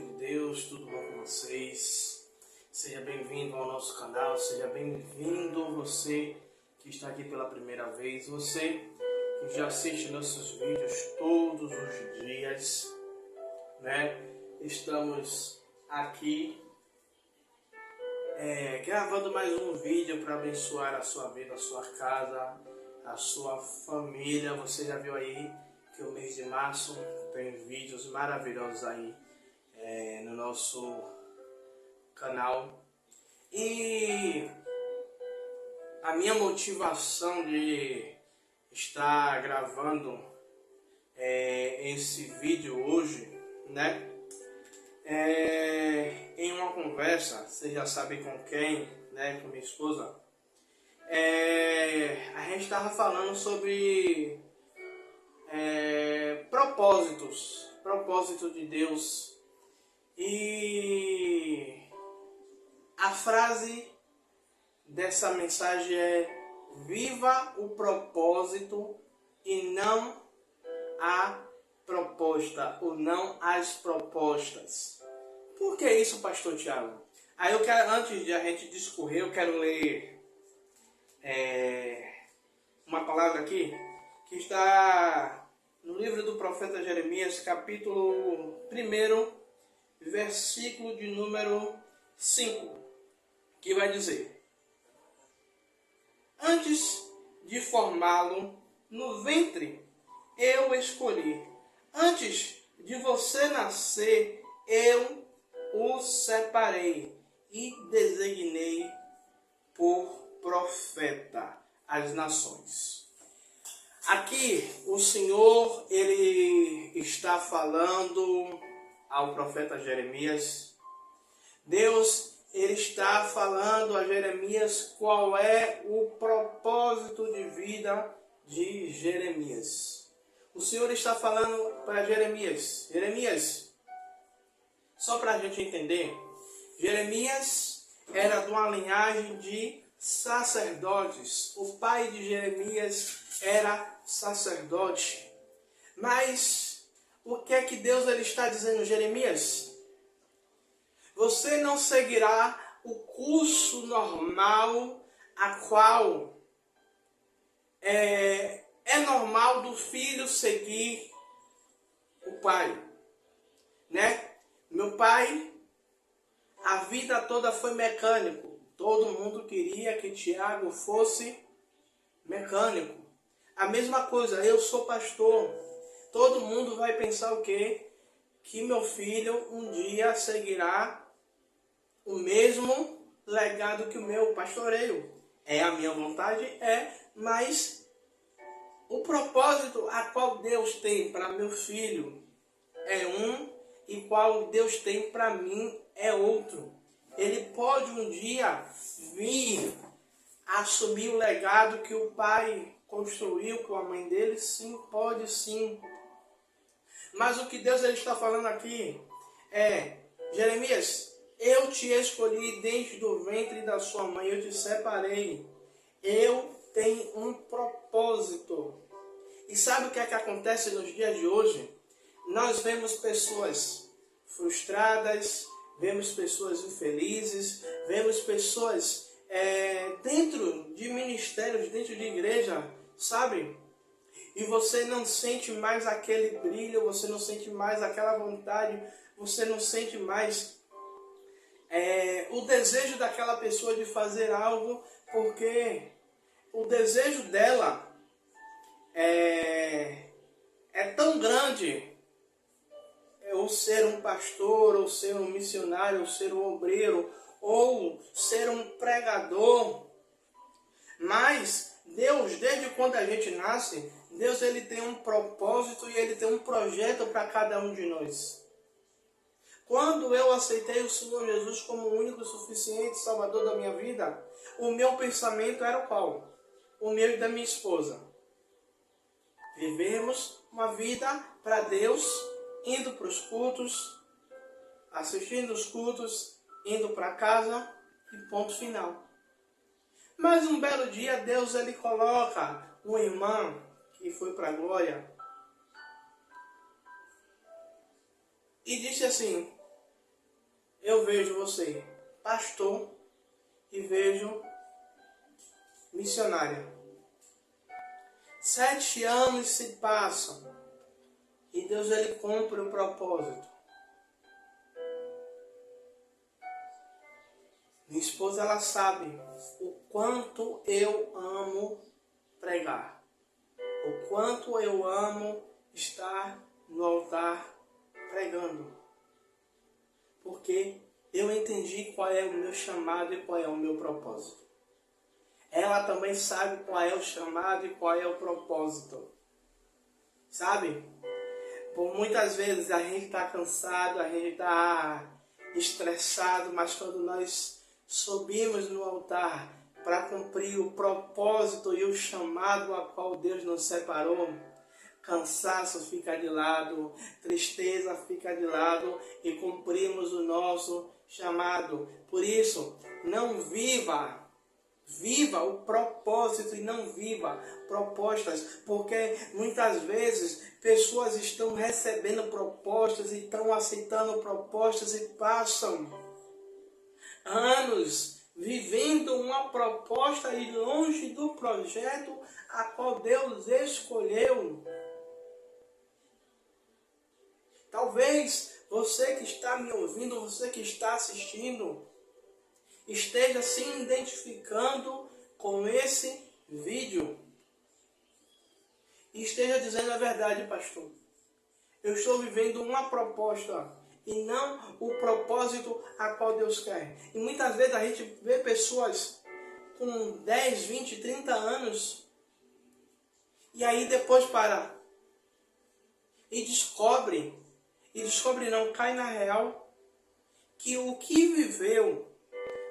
de Deus, tudo bom com vocês? Seja bem-vindo ao nosso canal, seja bem-vindo você que está aqui pela primeira vez, você que já assiste nossos vídeos todos os dias, né? Estamos aqui gravando mais um vídeo para abençoar a sua vida, a sua casa, a sua família. Você já viu aí que o mês de março tem vídeos maravilhosos aí no nosso canal. E a minha motivação de estar gravando esse vídeo hoje, né? Em uma conversa, você já sabe com quem, né? Com minha esposa. A gente estava falando sobre propósito de Deus, e a frase dessa mensagem é: viva o propósito e não a proposta, ou não as propostas. Por que isso, pastor Tiago? Aí eu quero, antes de a gente discorrer, eu quero ler uma palavra aqui que está no livro do profeta Jeremias, capítulo 1, versículo de número 5, que vai dizer: antes de formá-lo no ventre, eu escolhi. Antes de você nascer, eu o separei e designei por profeta às nações. Aqui o Senhor, ele está falando ao profeta Jeremias. Deus, ele está falando a Jeremias qual é o propósito de vida de Jeremias. O Senhor está falando para Jeremias. Jeremias, só para a gente entender, Jeremias era de uma linhagem de sacerdotes. O pai de Jeremias era sacerdote. Mas o que é que Deus ele está dizendo, Jeremias? Você não seguirá o curso normal a qual é normal do filho seguir o pai, né? Meu pai, a vida toda foi mecânico. Todo mundo queria que Tiago fosse mecânico. A mesma coisa, eu sou pastor. Todo mundo vai pensar o quê? Que meu filho um dia seguirá o mesmo legado que o meu pastoreio. É a minha vontade? Mas o propósito a qual Deus tem para meu filho é um, e qual Deus tem para mim é outro. Ele pode um dia vir assumir o legado que o pai construiu com a mãe dele, sim, pode sim. Mas o que Deus ele está falando aqui é: Jeremias, eu te escolhi desde o ventre da sua mãe, eu te separei. Eu tenho um propósito. E sabe o que é que acontece nos dias de hoje? Nós vemos pessoas frustradas, vemos pessoas infelizes, vemos pessoas dentro de ministérios, dentro de igreja, sabe? E você não sente mais aquele brilho, você não sente mais aquela vontade, você não sente mais o desejo daquela pessoa de fazer algo, porque o desejo dela é tão grande, ou ser um pastor, ou ser um missionário, ou ser um obreiro, ou ser um pregador. Mas Deus, desde quando a gente nasce, Deus ele tem um propósito e ele tem um projeto para cada um de nós. Quando eu aceitei o Senhor Jesus como o único e suficiente Salvador da minha vida, o meu pensamento era o qual? O meu e da minha esposa: vivermos uma vida para Deus, indo para os cultos, assistindo os cultos, indo para casa e ponto final. Mas um belo dia Deus ele coloca uma irmã que foi para a glória e disse assim: eu vejo você pastor e vejo missionária. 7 anos se passam e Deus ele cumpre o propósito. Minha esposa ela sabe o quanto eu amo pregar, o quanto eu amo estar no altar pregando, porque eu entendi qual é o meu chamado e qual é o meu propósito. Ela também sabe qual é o chamado e qual é o propósito. Sabe? Por muitas vezes a gente está cansado, a gente está estressado, mas quando nós subimos no altar para cumprir o propósito e o chamado a qual Deus nos separou, cansaço fica de lado, tristeza fica de lado e cumprimos o nosso chamado. Por isso, não viva o propósito e não viva propostas, porque muitas vezes pessoas estão recebendo propostas e estão aceitando propostas e passam anos vivendo uma proposta e longe do projeto a qual Deus escolheu. Talvez você que está me ouvindo, você que está assistindo, esteja se identificando com esse vídeo e esteja dizendo a verdade, pastor. Eu estou vivendo uma proposta e não o propósito a qual Deus quer. E muitas vezes a gente vê pessoas com 10, 20, 30 anos e aí depois para e descobre não, cai na real que o que viveu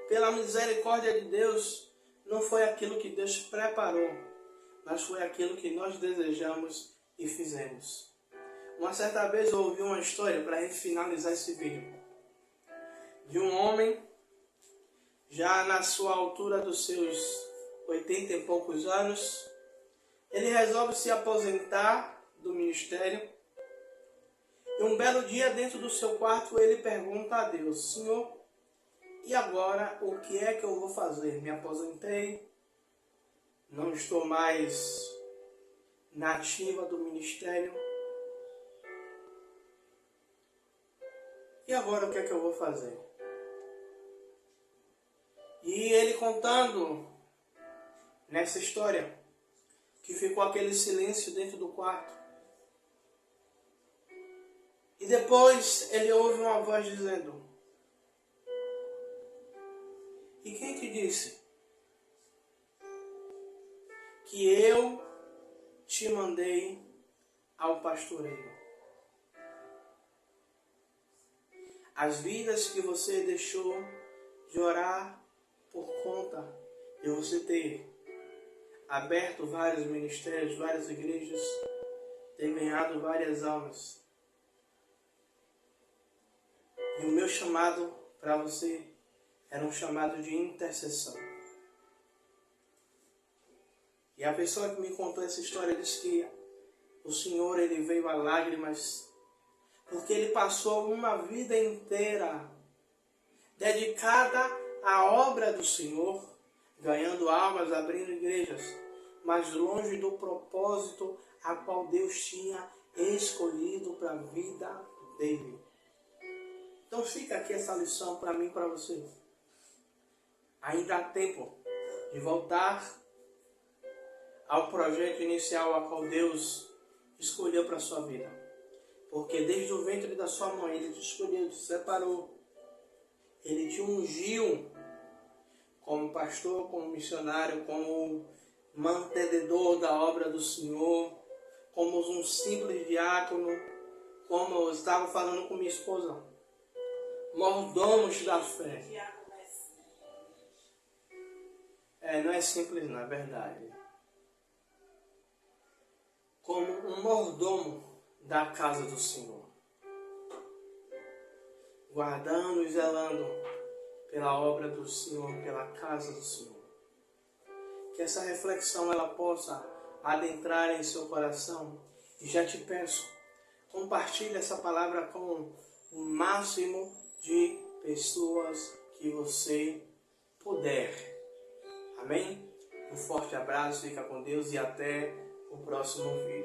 pela misericórdia de Deus não foi aquilo que Deus preparou, mas foi aquilo que nós desejamos e fizemos. Uma certa vez eu ouvi uma história, para a gente finalizar esse vídeo, de um homem, já na sua altura dos seus 80 e poucos anos, ele resolve se aposentar do ministério. E um belo dia, dentro do seu quarto, ele pergunta a Deus: Senhor, e agora o que é que eu vou fazer? Me aposentei, não estou mais na ativa do ministério. E agora o que é que eu vou fazer? E ele contando nessa história, que ficou aquele silêncio dentro do quarto. E depois ele ouve uma voz dizendo: e quem te disse que eu te mandei ao pastoreio? As vidas que você deixou de orar por conta de você ter aberto vários ministérios, várias igrejas, ter ganhado várias almas. E o meu chamado para você era um chamado de intercessão. E a pessoa que me contou essa história disse que o Senhor ele veio a lágrimas, porque ele passou uma vida inteira dedicada à obra do Senhor, ganhando almas, abrindo igrejas, mas longe do propósito a qual Deus tinha escolhido para a vida dele. Então fica aqui essa lição para mim e para você. Ainda há tempo de voltar ao projeto inicial a qual Deus escolheu para a sua vida. Porque desde o ventre da sua mãe Ele te escolheu, te separou. Ele te ungiu como pastor, como missionário, como mantenedor da obra do Senhor, como um simples diácono, como eu estava falando com minha esposa, mordomos da fé. Não é simples, não é verdade. Como um mordomo da casa do Senhor, guardando e zelando pela obra do Senhor, pela casa do Senhor. Que essa reflexão ela possa adentrar em seu coração. E já te peço, compartilhe essa palavra com o máximo de pessoas que você puder. Amém? Um forte abraço, fica com Deus e até o próximo vídeo.